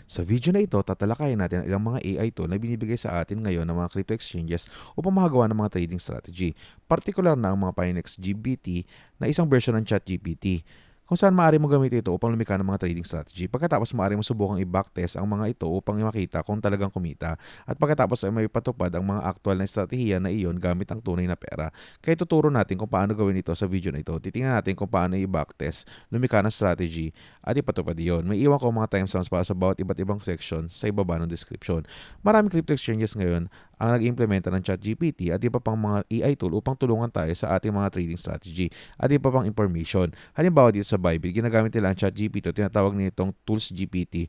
Sa video na ito, tatalakayin natin ang ilang mga AI tool na binibigay sa atin ngayon ng mga crypto exchanges upang makagawa ng mga trading strategy. Partikular na ang mga Pionex GBT na isang version ng ChatGPT kung saan maaari mo gamitin ito upang lumikha ng mga trading strategy. Pagkatapos maaari mo subukang i-backtest ang mga ito upang makita kung talagang kumita at pagkatapos ay may patupad ang mga aktual na estratehiya na iyon gamit ang tunay na pera. Kaya tuturo natin kung paano gawin ito sa video na ito. Titingnan natin kung paano i-backtest, lumikha ng strategy at ipatupad iyon. May iwan ko mga timestamps para sa bawat iba't ibang section sa ibaba ng description. Maraming crypto exchanges ngayon ang nag-implementa ng ChatGPT at iba pang mga AI tool upang tulungan tayo sa ating mga trading strategy at iba pang information. Halimbawa dito sa Bybit, ginagamit nila ang ChatGPT o tinatawag nitong Tools GPT.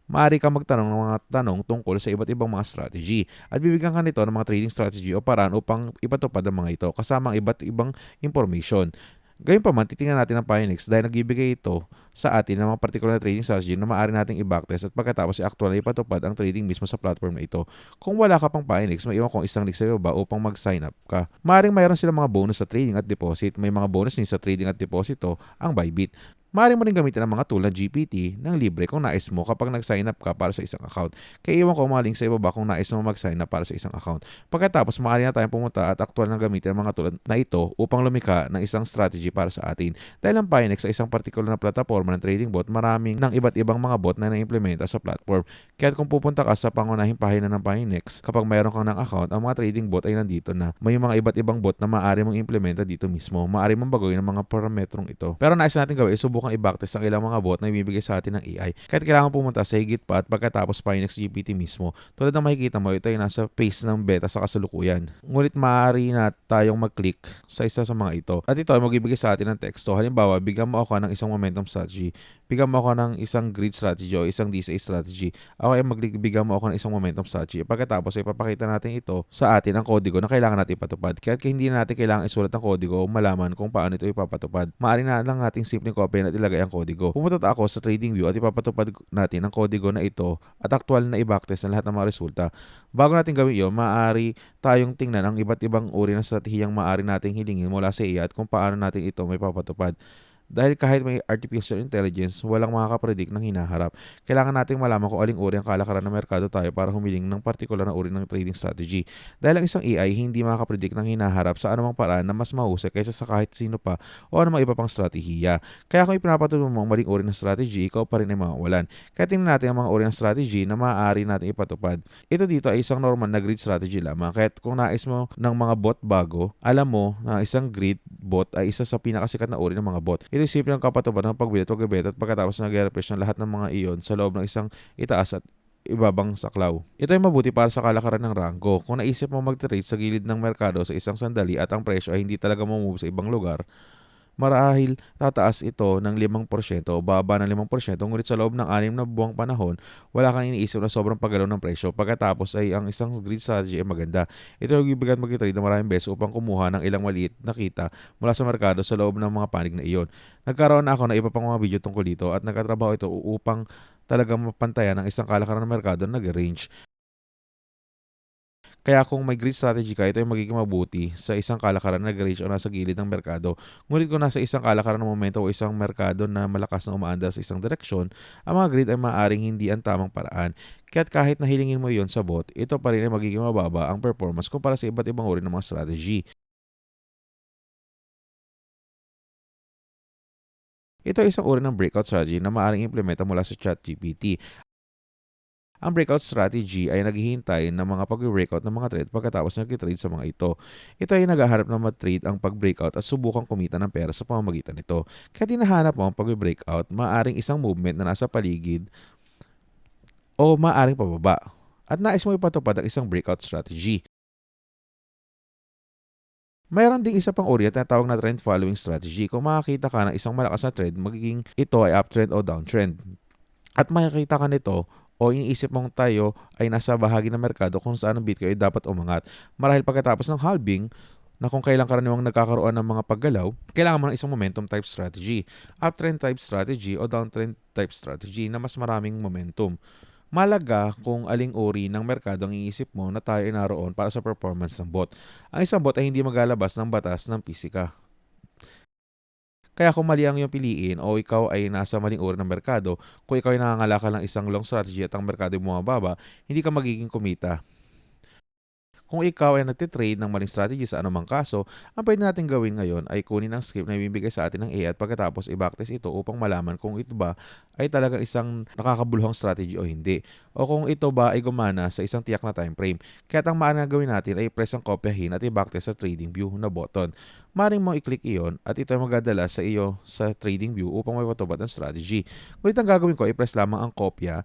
Maaari kang magtanong ng mga tanong tungkol sa iba't ibang mga strategy at bibigyan ka nito ng mga trading strategy o paraan upang ipatupad ang mga ito kasama ang iba't ibang information. Gayunpaman, titingnan natin ang Pionex dahil nagbibigay ito sa atin ng mga particular trading strategy na maaari nating i-backtest at pagkatapos i-actual na ipatupad ang trading mismo sa platform na ito. Kung wala ka pang Pionex, may iwan kong isang link sa baba upang mag-sign up ka. Maaring mayroon sila mga bonus sa trading at deposit. May mga bonus din sa trading at deposito ang Bybit. Maaari mo rin gamitin ang mga tool na GPT ng libre kung nais mo kapag nag-sign up ka para sa isang account. Kaya iwan ko ang mga link sa ibaba kung nais mo mag-sign up para sa isang account. Pagkatapos, maaari na tayong pumunta at aktual na gamitin ang mga tulad na ito upang lumikha ng isang strategy para sa atin. Dahil ang Pionex ay isang particular na plataforma ng trading bot, maraming ng iba't ibang mga bot na na-implementa sa platform. Kaya kung pupunta ka sa pangunahing pahina ng Pionex, kapag mayroon kang ng account, ang mga trading bot ay nandito na. May mga iba't ibang bot na maaari mong implementa dito mismo. Maaari mong baguhin ang mga parametrong ito. Pero nais natin gawin, subukang i-backtest ang ilang mga bot na ibibigay sa atin ng AI. Kahit kailangan pumunta sa higit pa at pagkatapos Pionex GPT mismo. Tulad ng makikita mo, ito ay nasa phase ng beta sa kasalukuyan. Ngunit maaari na tayong mag-click sa isa sa mga ito. At ito ay magbibigay sa atin ng teksto. Halimbawa, bigyan mo ako ng isang momentum strategy. Bigyan mo ako ng isang grid strategy o isang DCA strategy. Ako ay magbigyan mo ako ng isang momentum strategy. Pagkatapos ay papakita natin ito sa atin ang kodigo na kailangan natin ipatupad. Kaya hindi na natin kailangan isulat ang kodigo o malaman kung paano ito ipapatupad. Maaari na lang nating simpleng copy at ilagay ang kodigo. Pumunta ako sa TradingView at ipapatupad natin ang kodigo na ito at aktual na i-backtest ang lahat ng mga resulta. Bago natin gawin iyon, maaari tayong tingnan ang iba't ibang uri ng estratehiyang maaari nating hilingin mula sa IA at kung paano natin ito may papatupad. Dahil kahit may artificial intelligence, walang makakapredict ng hinaharap. Kailangan nating malaman kung aling uri ang kalakaran ng merkado tayo para humiling ng partikular na uri ng trading strategy. Dahil ang isang AI hindi makakapredict ng hinaharap sa anumang paraan na mas mahusay kaysa sa kahit sino pa o anumang iba pang strategiya. Kaya kung ipinapatuloy mo ang maling uri ng strategy, ikaw pa rin ay mawawalan. Kaya tingnan natin ang mga uri ng strategy na maaari natin ipatupad. Ito dito ay isang normal na grid strategy lamang. Kaya kung nais mo ng mga bot bago, alam mo na isang grid bot ay isa sa pinakasikat na uri ng mga bot. Ito simple ang kapatubad ng pagbili at pagbebenta at pagkatapos nag-refresh ng lahat ng mga iyon sa loob ng isang itaas at ibabang saklaw. Ito ay mabuti para sa kalakaran ng ranggo. Kung naisip mo mag-trade sa gilid ng merkado sa isang sandali at ang presyo ay hindi talaga mamove sa ibang lugar, marahil tataas ito ng 5% o baba ng 5%, ngunit sa loob ng 6 na buwang panahon, wala kang iniisip na sobrang paggalaw ng presyo. Pagkatapos ay ang isang grid strategy ay maganda. Ito ay ibigan mag-trade ng maraming beses upang kumuha ng ilang maliit na kita mula sa merkado sa loob ng mga panig na iyon. Nagkaroon na ako ng iba pang mga video tungkol dito at nagkatrabaho ito upang talagang mapantayan ng isang kalakaran ng merkado na nag-range. Kaya kung may grid strategy ka, ito ay magiging mabuti sa isang kalakaran na nag-range o nasa gilid ng merkado. Ngunit kung nasa isang kalakaran ng momento o isang merkado na malakas na umaandar sa isang direksyon, ang mga grid ay maaaring hindi ang tamang paraan. Kaya't kahit nahilingin mo iyon sa bot, ito pa rin ay magiging mababa ang performance kumpara sa iba't ibang uri ng mga strategy. Ito ay isang uri ng breakout strategy na maaaring implementa mula sa ChatGPT. Ang breakout strategy ay naghihintay ng mga pag-breakout ng mga trade pagkatapos nag-trade sa mga ito. Ito ay naghahanap na mag-trade ang pag-breakout at subukang kumita ng pera sa pamamagitan nito. Kaya tinahanap mo ang pag-breakout, maaaring isang movement na nasa paligid o maaaring pababa. At nais mo ipatupad ang isang breakout strategy. Mayroon ding isa pang uri at tinatawag na trend following strategy. Kung makakita ka ng isang malakas na trend, magiging ito ay uptrend o downtrend. At makikita ka nito o iniisip mong tayo ay nasa bahagi ng merkado kung saan ang Bitcoin ay dapat umangat. Marahil pagkatapos ng halving, na kung kailang karaniwang nagkakaroon ng mga paggalaw, kailangan mo ng isang momentum type strategy, uptrend type strategy o downtrend type strategy na mas maraming momentum. Malaga kung aling uri ng merkado ang iisip mo na tayo ay naroon para sa performance ng bot. Ang isang bot ay hindi maglalabas ng batas ng pisika. Kaya kung mali ang iyong piliin o ikaw ay nasa maling uri ng merkado, kung ikaw ay nangangalakal ng isang long strategy at ang merkado ay bumababa, hindi ka magiging kumita. Kung ikaw ay nagtitrade ng maling strategy sa anumang kaso, ang pwede natin gawin ngayon ay kunin ang script na ibibigay sa atin ng AI at pagkatapos i-backtest ito upang malaman kung ito ba ay talagang isang nakakabuluhang strategy o hindi. O kung ito ba ay gumana sa isang tiyak na time frame. Kaya ang maaaring gawin natin ay i-press ang kopyahin at i-backtest sa trading view na button. Maring mo i-click iyon at ito ay magdadala sa iyo sa trading view upang may patupad ang strategy. Ngunit ang gagawin ko, i-press lamang ang kopya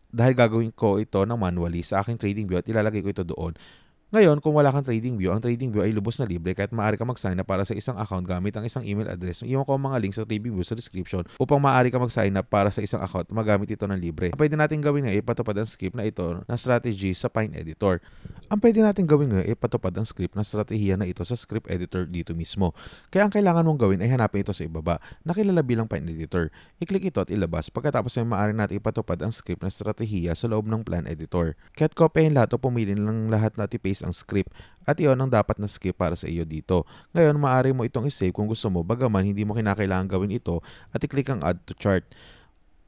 dahil gagawin ko ito ng manually sa aking trading view at ilalagay ko ito doon. Ngayon, kung wala kang trading view, ang trading view ay lubos na libre kahit maaari ka mag-sign up para sa isang account gamit ang isang email address. Iwan ko ang mga link sa trading view sa description upang maaari ka mag-sign up para sa isang account at magamit ito ng libre. Ang pwede natin gawin ngayon ay ipatupad ang script na ito na strategy sa Pine Editor. Ang pwede natin gawin ngayon ay ipatupad ang script na strategiya na ito sa script editor dito mismo. Kaya ang kailangan mong gawin ay hanapin ito sa ibaba, nakilala bilang Pine Editor. I-click ito at ilabas. Pagkatapos ay maaari natin ipatupad ang script na strategiya sa loob ng Plan Editor. Kaya't kopyahin lahat o pumili ng lahat na i-paste ang script at iyon ang dapat na skip para sa iyo dito. Ngayon, maaari mo itong isave kung gusto mo, bagaman hindi mo kinakailangan gawin ito at i-click ang add to chart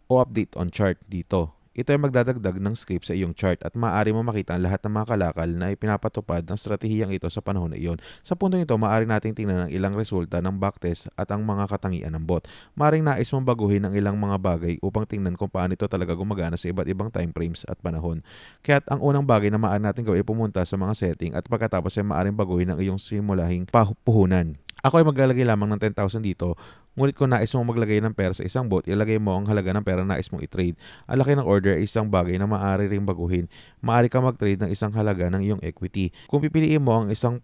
o update on chart dito. Ito ay magdadagdag ng script sa iyong chart at maaari mo makita ang lahat ng mga kalakal na ipinapatupad ng stratehiyang ito sa panahon na iyon. Sa puntong ito, maaari nating tingnan ang ilang resulta ng backtest at ang mga katangian ng bot. Maaring nais mong baguhin ang ilang mga bagay upang tingnan kung paano ito talaga gumagana sa iba't ibang time frames at panahon. Kaya't ang unang bagay na maaari natin gawin ay pumunta sa mga setting at pagkatapos ay maaring baguhin ang iyong simulahing puhunan. Ako ay maglalagay lamang ng 10,000 dito. Ngunit kung nais mong maglagay ng pera sa isang bot, ilagay mo ang halaga ng pera na nais mong i-trade. Ang laki ng order ay isang bagay na maaari ring baguhin. Maaari ka mag-trade ng isang halaga ng iyong equity. Kung pipiliin mo ang 1%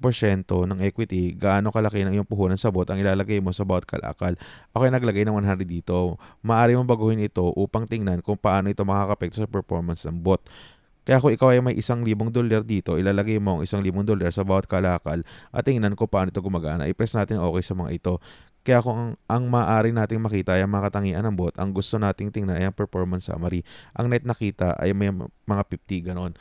ng equity, gaano kalaki ng iyong puhunan sa bot ang ilalagay mo sa bawat kalakal. Ako ay naglagay ng 100 dito. Maaari mong baguhin ito upang tingnan kung paano ito makakapekto sa performance ng bot. Kaya kung ikaw ay may $1,000 dito, ilalagay mo ang $1,000 sa bawat kalakal at tingnan kung paano ito gumagana. I-press natin okay sa mga ito. Kaya kung ang maaari nating makita ay ang mga katangian ng bot, ang gusto nating tingnan ay ang performance summary. Ang net nakita ay may mga 50 ganon.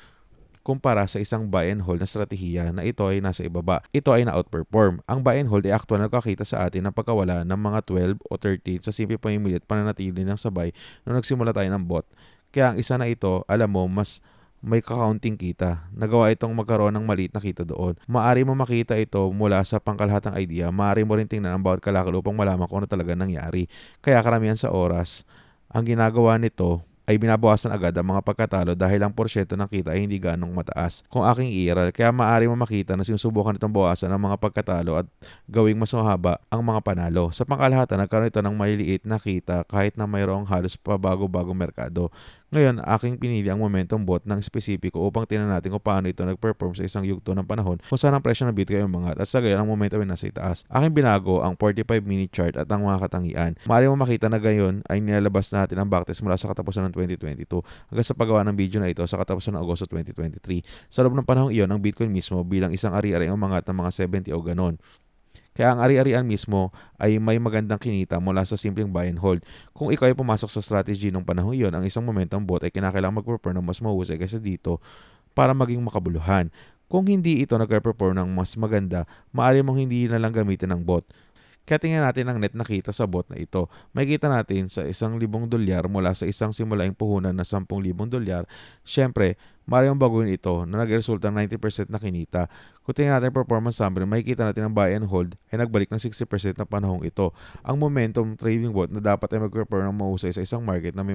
Kumpara sa isang buy and hold na strategiya na ito ay nasa ibaba. Ito ay na-outperform. Ang buy and hold ay actual na nakakita sa atin ng pagkawala ng mga 12 o 13 sa simple pamimili at pananatili ng sabay nung nagsimula tayo ng bot. Kaya ang isa na ito, alam mo, mas may kakaunting kita. Nagawa itong magkaroon ng maliit na kita doon. Maaari mo makita ito mula sa pangkalahatang idea. Maaari mo rin tingnan ang bawat kalakal upang malaman kung ano talaga nangyari. Kaya karamihan sa oras, ang ginagawa nito ay binabawasan agad ang mga pagkatalo dahil ang porsyento ng kita ay hindi ganong mataas. Kung aking iiral, kaya maaari mo makita na sinusubukan itong bawasan ang mga pagkatalo at gawing mas mahaba ang mga panalo. Sa pangkalahatan, nagkaroon ito ng maliliit na kita kahit na mayroong halos pabago-bagong merkado. Ngayon, aking pinili ang momentum bot ng espesipiko upang tingnan natin kung paano ito nag-perform sa isang yugto ng panahon kung saan ang presyo ng Bitcoin ay umangat at sa gayon ang momentum ay nasa itaas. Aking binago ang 45-minute chart at ang mga katangian. Maaari mo makita na gayon ay nilalabas natin ang backtest mula sa katapusan ng 2022 hanggang sa paggawa ng video na ito sa katapusan ng Agosto 2023. Sa loob ng panahong iyon, ang Bitcoin mismo bilang isang ari-ari ang umangat ng mga 70 o ganon. Kaya ang ari-arian mismo ay may magandang kinita mula sa simpleng buy and hold. Kung ikaw ay pumasok sa strategy ng panahon iyon, ang isang momentum bot ay kinakailangan mag-perform ng mas mahusay kaysa dito para maging makabuluhan. Kung hindi ito nag-perform ng mas maganda, maaari mong hindi na lang gamitin ng bot. Kaya tingnan natin ang net nakita sa bot na ito. May kita natin sa $1,000 mula sa isang simulaing puhunan na $10,000. Siyempre, maaari mong baguhin ito na nag-resulta ng 90% na kinita. Kung tingnan natin ang performance summary, makikita natin ang buy and hold ay nagbalik ng 60% na panahong ito. Ang momentum trading bot na dapat ay mag-perform ng mahusay sa isang market na may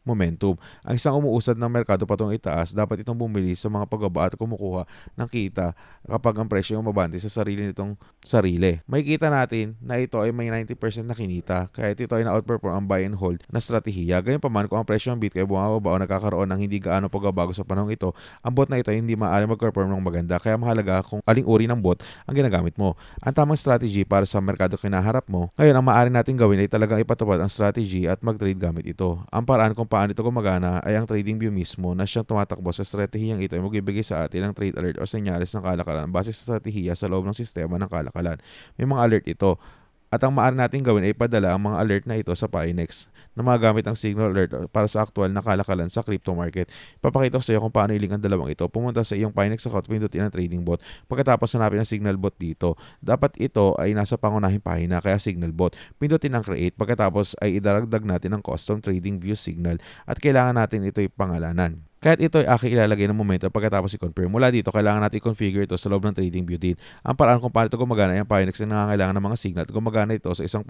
momentum. Ang isang umuusad ng merkado patungong itaas, dapat itong bumili sa mga pagbaba at kumukuha ng kita kapag ang presyo ay umabante sa sarili nitong sarili. Makikita natin na ito ay may 90% na kinita, kaya ito ay na-outperform ang buy and hold na strategiya. Gayunpaman, kung ang presyo ng Bitcoin bumababa o nagkakaroon ng hindi gaano pagbabago sa panahong ito, ang bot na ito ay hindi maaari mag-perform ng maganda, kaya mahalaga kung aling uri ng bot ang ginagamit mo. Ang tamang strategy para sa merkado kinaharap mo. Ngayon, ang maaari natin gawin ay talagang ipatupad ang strategy at mag-trade gamit ito. Ang paraan kung paano ito gumagana ay ang trading view mismo na siyang tumatakbo sa stratehiyang ito ay magbibigay sa atin ng trade alert o senyales ng kalakalan base sa stratehiya sa loob ng sistema ng kalakalan. May mga alert ito. At ang maaari natin gawin ay padala ang mga alert na ito sa Pinex na magagamit ang signal alert para sa aktual na kalakalan sa crypto market. Ipapakita ko sa iyo kung paano i-link ang dalawang ito. Pumunta sa iyong Pinex account, pindutin ang trading bot. Pagkatapos hanapin ang signal bot dito. Dapat ito ay nasa pangunahing pahina kaya signal bot. Pindutin ang create. Pagkatapos ay idaragdag natin ang custom trading view signal at kailangan natin ito ipangalanan. Kahit ito ay aking ilalagay ng momento pagkatapos i-confirm. Mula dito, kailangan natin i-configure ito sa loob ng trading view din. Ang paraan kung paano ito gumagana ay ang Pinex na nangangailangan ng mga signal at gumagana ito sa 1%.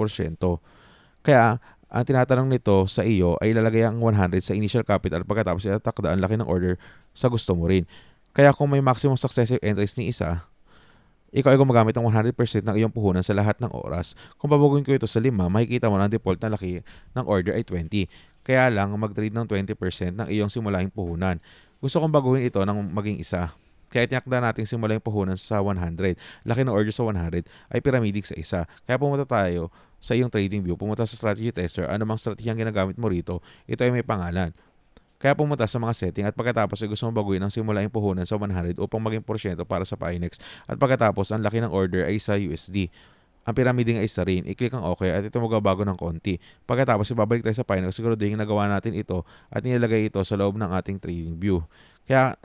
Kaya, ang tinatanong nito sa iyo ay ilalagay ang 100 sa initial capital pagkatapos itatakda ang laki ng order sa gusto mo rin. Kaya kung may maximum successive entries ni isa, ikaw ay gumagamit ng 100% ng iyong puhunan sa lahat ng oras. Kung babaguhin ko ito sa 5, makikita mo na ang default na laki ng order ay 20. Kaya lang, mag-trade ng 20% ng iyong simulaing puhunan. Gusto kong baguhin ito ng maging isa. Kaya tinakda natin simula yung puhunan sa 100. Laki ng order sa 100 ay pyramidic sa isa. Kaya pumunta tayo sa iyong trading view. Pumunta sa strategy tester. Ano mang strategy ang ginagamit mo rito, ito ay may pangalan. Kaya pumunta sa mga setting at pagkatapos ay gusto mong baguhin ang simula yung puhunan sa 100 upang maging porsyento para sa Pinex. At pagkatapos, ang laki ng order ay sa USD. Ang pyramid nga isa rin, i-click ang OK at ito magbabago ng konti. Pagkatapos, ibabalik tayo sa Pinex, siguraduhin nagawa natin ito at nilagay ito sa loob ng ating trading view. Kaya,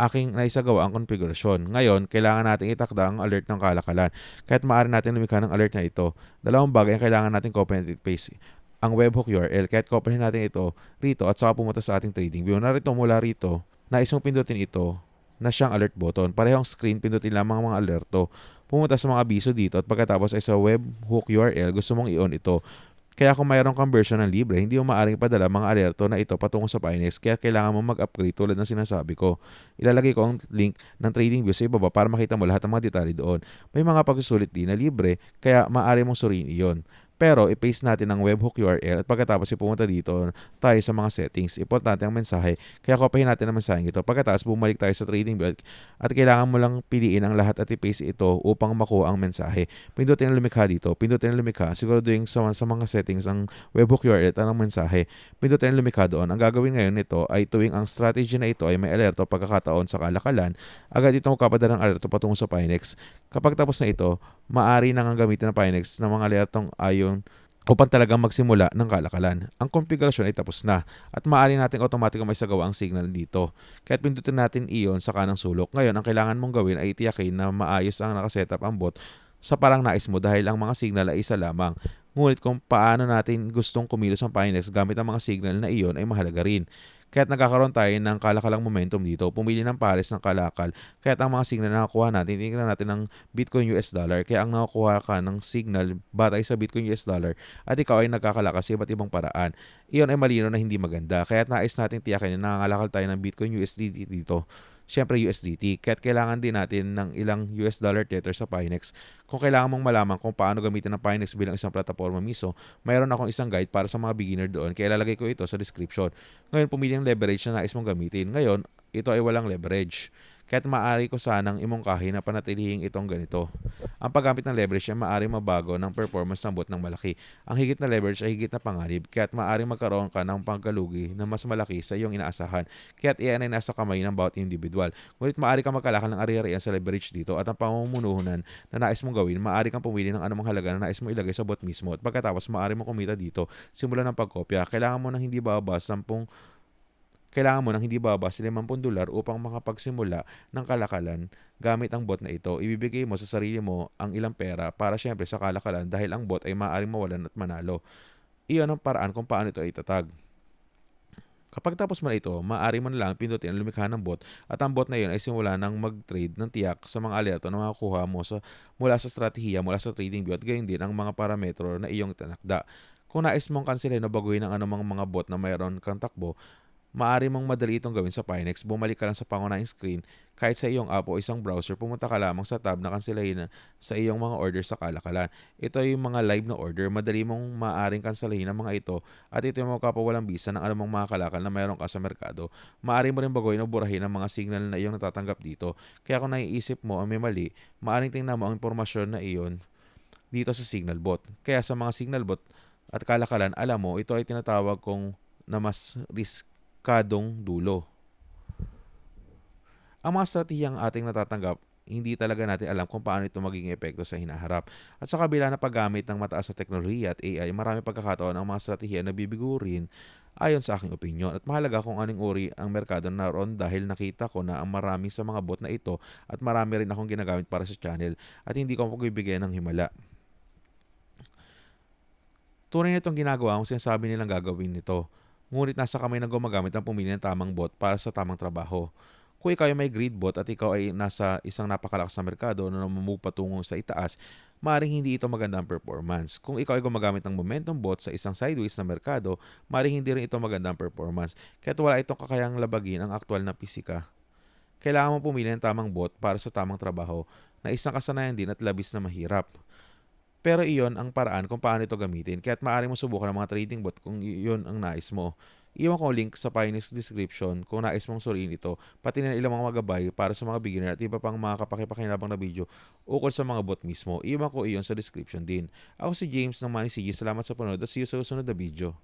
aking naisagawa ang konfigurasyon. Ngayon, kailangan natin itakda ang alert ng kalakalan. Kahit maaari natin lumikha ng alert na ito, dalawang bagay ang kailangan natin copy and paste. Ang webhook URL, kahit copyhin natin ito rito at saka pumunta sa ating trading view. Narito mula rito, nais mong pindutin ito na siyang alert button. Parehong screen, pindutin lamang ang mga alerto. Pumunta sa mga abiso dito at pagkatapos ay sa webhook URL, gusto mong i-on ito. Kaya kung mayroon kang version ng libre, hindi mo maaaring padala mga alerto na ito patungo sa Pinex. Kaya kailangan mo mag-upgrade tulad ng sinasabi ko. Ilalagay ko ang link ng trading view sa ibaba para makita mo lahat ng mga detalye doon. May mga pagsusulit din na libre, kaya maaari mong suriin iyon. Pero i-paste natin ang webhook URL at pagkatapos ipumunta dito tayo sa mga settings. Importante ang mensahe, kaya kopyahin natin ang mensahe ito. Pagkatapos bumalik tayo sa trading view at kailangan mo lang piliin ang lahat at i-paste ito upang makuha ang mensahe. Pindutin ang lumikha dito. Pindutin ang lumikha. Siguraduhin sa mga settings ang webhook URL at ang mensahe. Pindutin ang lumikha doon. Ang gagawin ngayon nito ay tuwing ang strategy na ito ay may alerto pagkakataon sa kalakalan, agad itong magpapadala ng alerto patungo sa Pinex. Kapag tapos na ito, maaari nang gamitin ng Pinex ng mga alertong ayon upang talagang magsimula ng kalakalan. Ang konfigurasyon ay tapos na at maaari nating automatic may sagawa ang signal dito. Kahit pindutin natin iyon sa kanang sulok. Ngayon, ang kailangan mong gawin ay tiyakin na maayos ang nakasetup ang bot sa parang nais mo dahil ang mga signal ay isa lamang. Ngunit kung paano natin gustong kumilos ang Pinex gamit ang mga signal na iyon ay mahalaga rin. Kaya't nagkakaroon tayo ng kalakalang momentum dito. Pumili ng pares ng kalakal. Kaya't ang mga signal na nakuha natin, titignan natin ng Bitcoin US dollar. Kaya ang nakukuha ka ng signal batay sa Bitcoin US dollar at ikaw ay nagkakalakas sa iba't ibang paraan. Iyon ay malino na hindi maganda. Kaya't nais natin tiyakin na nangangalakal tayo ng Bitcoin USDT dito. Siyempre USDT, kaya't kailangan din natin ng ilang US dollar tether sa Pinex. Kung kailangan mong malaman kung paano gamitin ang Pinex bilang isang plataforma miso, mayroon akong isang guide para sa mga beginner doon, kaya ilalagay ko ito sa description. Ngayon, pumili ang leverage na nais mong gamitin. Ngayon, ito ay walang leverage. Kaya't maaari ko sanang imungkahi na panatilihing itong ganito. Ang paggamit ng leverage ay maaari mabago ng performance ng bot ng malaki. Ang higit na leverage ay higit na panganib, kaya't maaari magkaroon ka ng pangkalugi na mas malaki sa iyong inaasahan. Kaya't iyan ay nasa kamay ng bawat individual. Ngunit maaari kang magkalakal ng ari-arian sa leverage dito at ang pamumununan na nais mong gawin, maaari kang pumili ng anumang halaga na nais mong ilagay sa bot mismo at pagkatapos maaari mong kumita dito simula ng pagkopya. Kailangan mo ng hindi bababa sa $50 upang makapagsimula ng kalakalan gamit ang bot na ito. Ibibigay mo sa sarili mo ang ilang pera para syempre sa kalakalan dahil ang bot ay maaaring mawalan at manalo. Iyon ang paraan kung paano ito itatag. Kapag tapos mo na ito, maaari mo na lang pindutin ang lumikha ng bot at ang bot na iyon ay simula ng mag-trade ng tiyak sa mga alerto na makakuha mo mula sa strategiya, mula sa trading view at gayon din ang mga parametro na iyong tinakda. Kung nais mong kansilin o baguhin ang anumang mga bot na mayroon kang takbo, maaari mong madali itong gawin sa Pinex. Bumalik ka lang sa pangunahing screen kahit sa iyong app o isang browser. Pumunta ka lamang sa tab na kanselahin sa iyong mga order sa kalakalan. Ito ay yung mga live na order. Madali mong maaaring kanselahin ang mga ito at ito yung makapawalang bisa ng anumang mga kalakal na mayroon ka sa merkado. Maaari mo rin baguhin o burahin ang mga signal na iyong natatanggap dito. Kaya kung naiisip mo ang may mali, maaaring tingnan mo ang impormasyon na iyon dito sa signal bot. Kaya sa mga signal bot at kalakalan, alam mo, ito ay tinatawag kong na mas kadong dulo. Ang mga estratehiyang ating natatanggap, hindi talaga natin alam kung paano ito magiging epekto sa hinaharap. At sa kabila ng paggamit ng mataas na teknolohiya at AI, marami pagkakataon ang mga estratehiya na bibigo rin ayon sa aking opinyon. At mahalaga kung anong uri ang merkado naroon dahil nakita ko na ang marami sa mga bot na ito at marami rin akong ginagamit para sa channel at hindi ko magbibigay ng himala. Tunay na itong ginagawa kung sinasabi nilang gagawin nito. Ngunit nasa kamay ng gumagamit ang pumili ng tamang bot para sa tamang trabaho. Kung ikaw ay may greed bot at ikaw ay nasa isang napakalakas na merkado na namumove patungo sa itaas, maaaring hindi ito maganda ang performance. Kung ikaw ay gumagamit ng momentum bot sa isang sideways na merkado, maaaring hindi rin ito maganda ang performance. Kaya't wala itong kakayang labagin ang aktual na pisika. Kailangan mo pumili ng tamang bot para sa tamang trabaho na isang kasanayan din at labis na mahirap. Pero iyon ang paraan kung paano ito gamitin. Kaya't maaari mo subukan ng mga trading bot kung iyon ang nais mo. Iwan ko ang link sa Pioneers description kung nais mong suriin ito, pati na ilang mga magabay para sa mga beginner at iba pang mga kapakipakinabang na video ukol sa mga bot mismo. Iwan ko iyon sa description din. Ako si James ng Money CG. Salamat sa panonood at see you sa susunod na video.